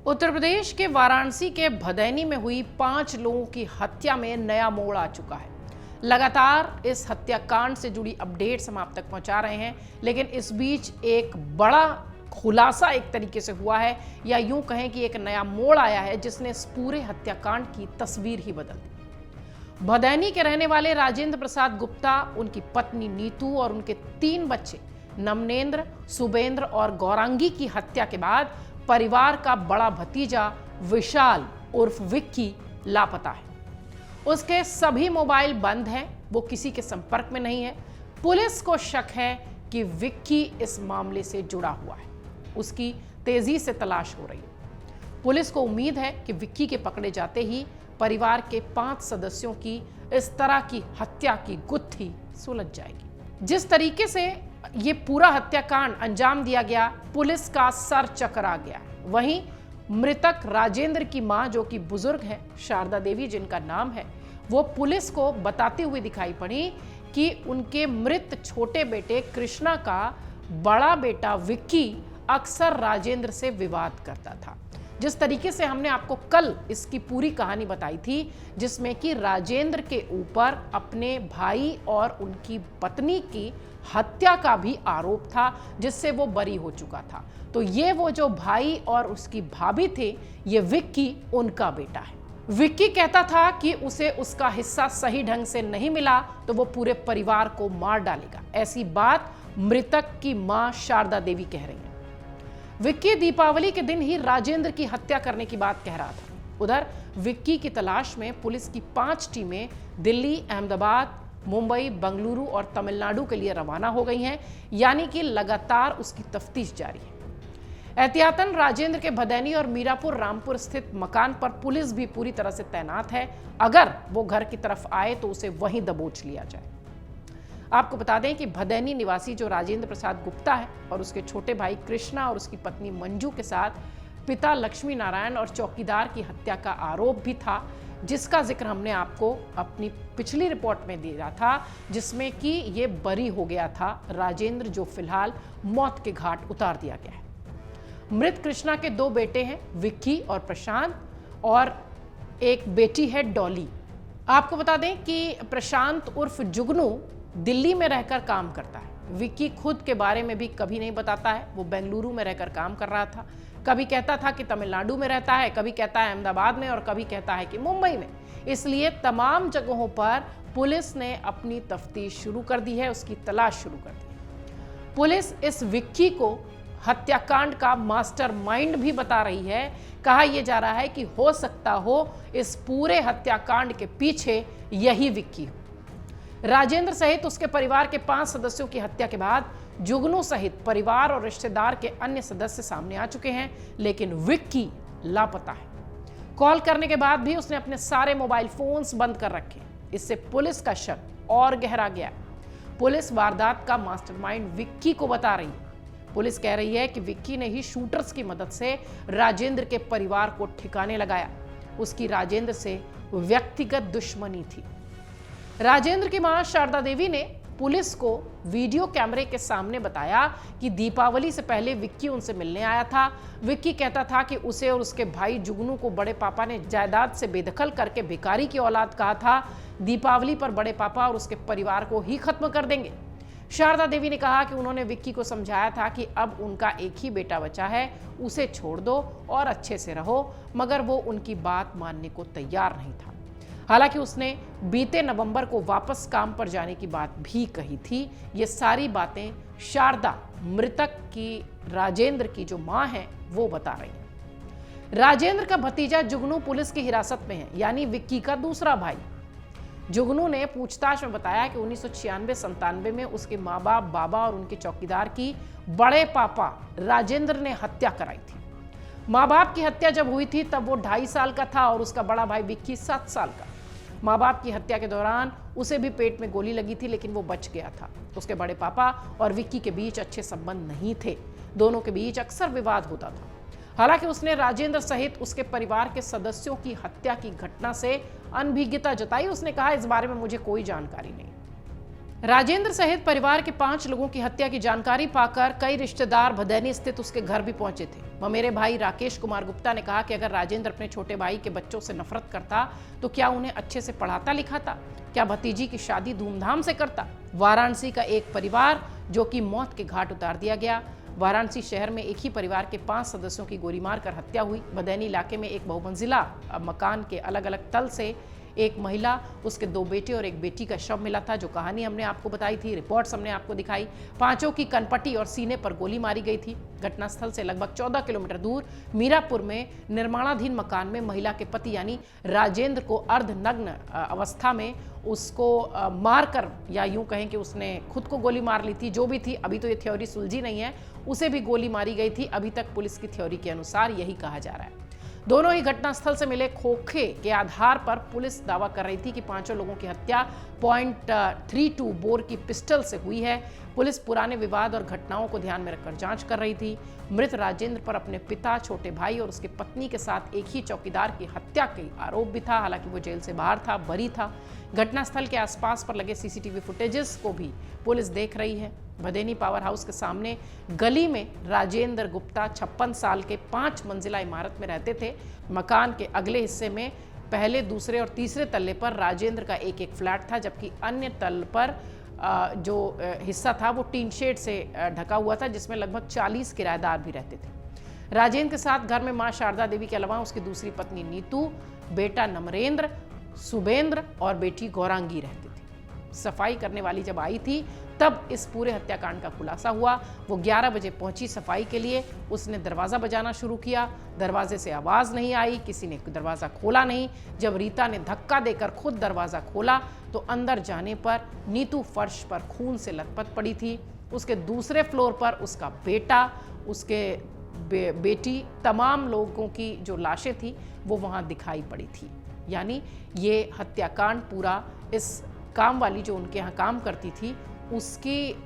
उत्तर प्रदेश के वाराणसी के भदैनी में हुई 5 लोगों की हत्या में नया मोड़ आ चुका है। लगातार इस हत्याकांड से जुड़ी अपडेट्स हम आप तक पहुंचा रहे हैं, लेकिन इस बीच एक बड़ा खुलासा एक तरीके से हुआ है, या यूं कहें कि एक नया मोड़ आया है जिसने इस पूरे हत्याकांड की तस्वीर ही बदल दी। भदैनी के रहने वाले राजेंद्र प्रसाद गुप्ता, उनकी पत्नी नीतू और उनके 3 बच्चे नमनेंद्र, सुबेंद्र और गौरांगी की हत्या के बाद परिवार का बड़ा भतीजा विशाल उर्फ विक्की लापता है। उसके सभी मोबाइल बंद हैं, वो किसी के संपर्क में नहीं है। पुलिस को शक है कि विक्की इस मामले से जुड़ा हुआ है। उसकी तेजी से तलाश हो रही है। पुलिस को उम्मीद है कि विक्की के पकड़े जाते ही परिवार के 5 सदस्यों की इस तरह की हत्या की गुत्थी सुलझ जाएगी। जिस तरीके से ये पूरा हत्याकांड अंजाम दिया गया, पुलिस का सर चकरा गया है। वहीं मृतक राजेंद्र की मां, जो कि बुजुर्ग है, शारदा देवी जिनका नाम है, वो पुलिस को बताते हुए दिखाई पड़ी कि उनके मृत छोटे बेटे कृष्णा का बड़ा बेटा विक्की अक्सर राजेंद्र से विवाद करता था। जिस तरीके से हमने आपको कल इसकी पूरी कहानी बताई थी, जिसमें कि राजेंद्र के ऊपर अपने भाई और उनकी पत्नी की हत्या का भी आरोप था, जिससे वो बरी हो चुका था। तो ये वो जो भाई और उसकी भाभी थे, ये विक्की उनका बेटा है। विक्की कहता था कि उसे उसका हिस्सा सही ढंग से नहीं मिला तो वो पूरे परिवार को मार डालेगा। ऐसी बात मृतक की मां शारदा देवी कह रही है। विक्की दीपावली के दिन ही राजेंद्र की हत्या करने की बात कह रहा था। उधर विक्की की तलाश में पुलिस की 5 टीमें दिल्ली, अहमदाबाद, मुंबई, बेंगलुरु और तमिलनाडु के लिए रवाना हो गई हैं, यानी कि लगातार उसकी तफ्तीश जारी है। एहतियातन राजेंद्र के भदैनी और मीरापुर रामपुर स्थित मकान पर पुलिस भी पूरी तरह से तैनात है। अगर वो घर की तरफ आए तो उसे वहीं दबोच लिया जाए। आपको बता दें कि भदैनी निवासी जो राजेंद्र प्रसाद गुप्ता है और उसके छोटे भाई कृष्णा और उसकी पत्नी मंजू के साथ पिता लक्ष्मी नारायण और चौकीदार की हत्या का आरोप भी था, जिसका जिक्र हमने आपको अपनी पिछली रिपोर्ट में दिया था, जिसमें कि ये बरी हो गया था राजेंद्र, जो फिलहाल मौत के घाट उतार दिया गया है। मृत कृष्णा के 2 बेटे हैं, विक्की और प्रशांत, और एक बेटी है डॉली। आपको बता दें कि प्रशांत उर्फ जुगनू दिल्ली में रहकर काम करता है। विक्की खुद के बारे में भी कभी नहीं बताता है। वो बेंगलुरु में रहकर काम कर रहा था। कभी कहता था कि तमिलनाडु में रहता है, कभी कहता है अहमदाबाद में, और कभी कहता है कि मुंबई में। इसलिए तमाम जगहों पर पुलिस ने अपनी तफ्तीश शुरू कर दी है, उसकी तलाश शुरू कर दी है। पुलिस इस विक्की को हत्याकांड का मास्टरमाइंड भी बता रही है। कहा यह जा रहा है कि हो सकता हो इस पूरे हत्याकांड के पीछे यही विक्की हो। राजेंद्र सहित उसके परिवार के 5 सदस्यों की हत्या के बाद जुगनू सहित परिवार और रिश्तेदार के अन्य सदस्य सामने आ चुके हैं, लेकिन विक्की लापता है। कॉल करने के बाद भी उसने अपने सारे मोबाइल फोन्स बंद कर रखे। इससे पुलिस का शक और गहरा गया। पुलिस वारदात का मास्टरमाइंड विक्की को बता रही है। पुलिस कह रही है कि विक्की ने ही शूटर्स की मदद से राजेंद्र के परिवार को ठिकाने लगाया। उसकी राजेंद्र से व्यक्तिगत दुश्मनी थी। राजेंद्र की मां शारदा देवी ने पुलिस को वीडियो कैमरे के सामने बताया कि दीपावली से पहले विक्की उनसे मिलने आया था। विक्की कहता था कि उसे और उसके भाई जुगनू को बड़े पापा ने जायदाद से बेदखल करके भिखारी की औलाद कहा था। दीपावली पर बड़े पापा और उसके परिवार को ही खत्म कर देंगे। शारदा देवी ने कहा कि उन्होंने विक्की को समझाया था कि अब उनका एक ही बेटा बचा है, उसे छोड़ दो और अच्छे से रहो, मगर वो उनकी बात मानने को तैयार नहीं था। हालांकि उसने बीते नवंबर को वापस काम पर जाने की बात भी कही थी। ये सारी बातें शारदा, मृतक की राजेंद्र की जो मां है, वो बता रही है। राजेंद्र का भतीजा जुगनू पुलिस की हिरासत में है, यानी विक्की का दूसरा भाई। जुगनू ने पूछताछ में बताया कि 1996-97 में उसके माँ बाप, बाबा और उनके चौकीदार की बड़े पापा राजेंद्र ने हत्या कराई थी। माँ बाप की हत्या जब हुई थी तब वो 2.5 साल का था और उसका बड़ा भाई विक्की 7 साल का। माँ बाप की हत्या के दौरान उसे भी पेट में गोली लगी थी, लेकिन वो बच गया था। उसके बड़े पापा और विक्की के बीच अच्छे संबंध नहीं थे। दोनों के बीच अक्सर विवाद होता था। हालांकि उसने राजेंद्र सहित उसके परिवार के सदस्यों की हत्या की घटना से अनभिज्ञता जताई। उसने कहा, इस बारे में मुझे कोई जानकारी नहीं। राजेंद्र सहित परिवार के 5 लोगों की हत्या की जानकारी पाकर कई रिश्तेदार भदैनी स्थित उसके घर भी पहुंचे थे। ममेरे भाई राकेश कुमार गुप्ता ने कहा कि अगर राजेंद्र अपने छोटे भाई के बच्चों से नफरत करता तो क्या उन्हें अच्छे से पढ़ाता लिखाता? क्या भतीजी की शादी धूमधाम से करता? वाराणसी का एक परिवार जो कि मौत के घाट उतार दिया गया। वाराणसी शहर में एक ही परिवार के 5 सदस्यों की गोली मारकर हत्या हुई। बदैनी इलाके में एक बहुमंजिला मकान के अलग अलग तल से एक महिला, उसके 2 बेटे और एक बेटी का शव मिला था। जो कहानी हमने आपको बताई थी, रिपोर्ट्स हमने आपको दिखाई, पांचों की कनपटी और सीने पर गोली मारी गई थी। घटनास्थल से लगभग 14 किलोमीटर दूर मीरापुर में निर्माणाधीन मकान में महिला के पति यानी राजेंद्र को अर्धनग्न अवस्था में उसको मारकर, या यूं कहें कि उसने खुद को गोली मार ली थी, जो भी थी, अभी तो ये थ्योरी सुलझी नहीं है, उसे भी गोली मारी गई थी। अभी तक पुलिस की थ्योरी के अनुसार यही कहा जा रहा है। दोनों ही घटनास्थल से मिले खोखे के आधार पर पुलिस दावा कर रही थी कि पांचों लोगों की हत्या .32 बोर की पिस्टल से हुई है। पुलिस पुराने विवाद और घटनाओं को ध्यान में रखकर जांच कर रही थी। मृत राजेंद्र पर अपने पिता, छोटे भाई और उसकी पत्नी के साथ एक ही चौकीदार की हत्या के आरोप भी था। हालांकि वो जेल से बाहर था, बरी था। घटनास्थल के आसपास पर लगे सीसीटीवी फुटेजेस को भी पुलिस देख रही है। भदैनी पावर हाउस के सामने गली में राजेंद्र गुप्ता 56 साल के 5 मंजिला इमारत में रहते थे। मकान के अगले हिस्से में पहले, दूसरे और तीसरे तल्ले पर राजेंद्र का एक फ्लैट था, जबकि अन्य तल पर जो हिस्सा था वो टीन शेड से ढका हुआ था, जिसमें लगभग 40 किराएदार भी रहते थे। राजेंद्र के साथ घर में मां शारदा देवी के अलावा उसकी दूसरी पत्नी नीतू, बेटा नमरेंद्र, सुबेंद्र और बेटी गौरांगी रहती थी। सफाई करने वाली जब आई थी तब इस पूरे हत्याकांड का खुलासा हुआ। वो 11 बजे पहुंची सफाई के लिए। उसने दरवाज़ा बजाना शुरू किया। दरवाजे से आवाज़ नहीं आई, किसी ने दरवाज़ा खोला नहीं। जब रीता ने धक्का देकर खुद दरवाज़ा खोला तो अंदर जाने पर नीतू फर्श पर खून से लथपथ पड़ी थी। उसके दूसरे फ्लोर पर उसका बेटा, उसके बेटी, तमाम लोगों की जो लाशें थी वो वहाँ दिखाई पड़ी थी। यानी ये हत्याकांड पूरा इस काम वाली जो उनके यहाँ काम करती थी उसकी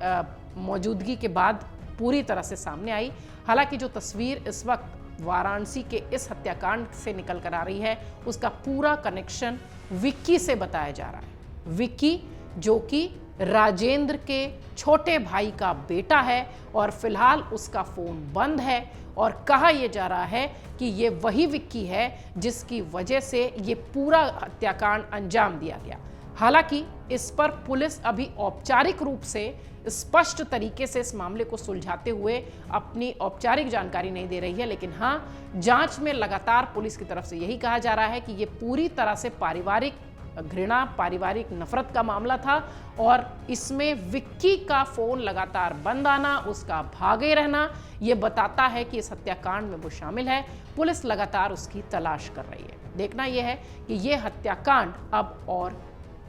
मौजूदगी के बाद पूरी तरह से सामने आई। हालांकि जो तस्वीर इस वक्त वाराणसी के इस हत्याकांड से निकल कर आ रही है उसका पूरा कनेक्शन विक्की से बताया जा रहा है। विक्की जो कि राजेंद्र के छोटे भाई का बेटा है और फिलहाल उसका फोन बंद है और कहा यह जा रहा है कि ये वही विक्की है जिसकी वजह से ये पूरा हत्याकांड अंजाम दिया गया। हालांकि इस पर पुलिस अभी औपचारिक रूप से स्पष्ट तरीके से इस मामले को सुलझाते हुए अपनी औपचारिक जानकारी नहीं दे रही है, लेकिन हाँ, जांच में लगातार पुलिस की तरफ से यही कहा जा रहा है कि ये पूरी तरह से पारिवारिक घृणा, पारिवारिक नफरत का मामला था और इसमें विक्की का फोन लगातार बंद आना, उसका भागे रहना, ये बताता है कि इस हत्याकांड में वो शामिल है। पुलिस लगातार उसकी तलाश कर रही है। देखना यह है कि यह हत्याकांड अब और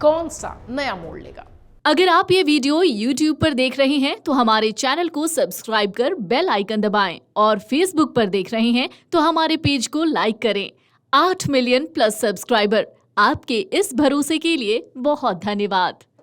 कौन सा नया मोड़ लेगा। अगर आप ये वीडियो YouTube पर देख रहे हैं तो हमारे चैनल को सब्सक्राइब कर बेल आइकन दबाएं और Facebook पर देख रहे हैं तो हमारे पेज को लाइक करें। 8 मिलियन प्लस सब्सक्राइबर, आपके इस भरोसे के लिए बहुत धन्यवाद।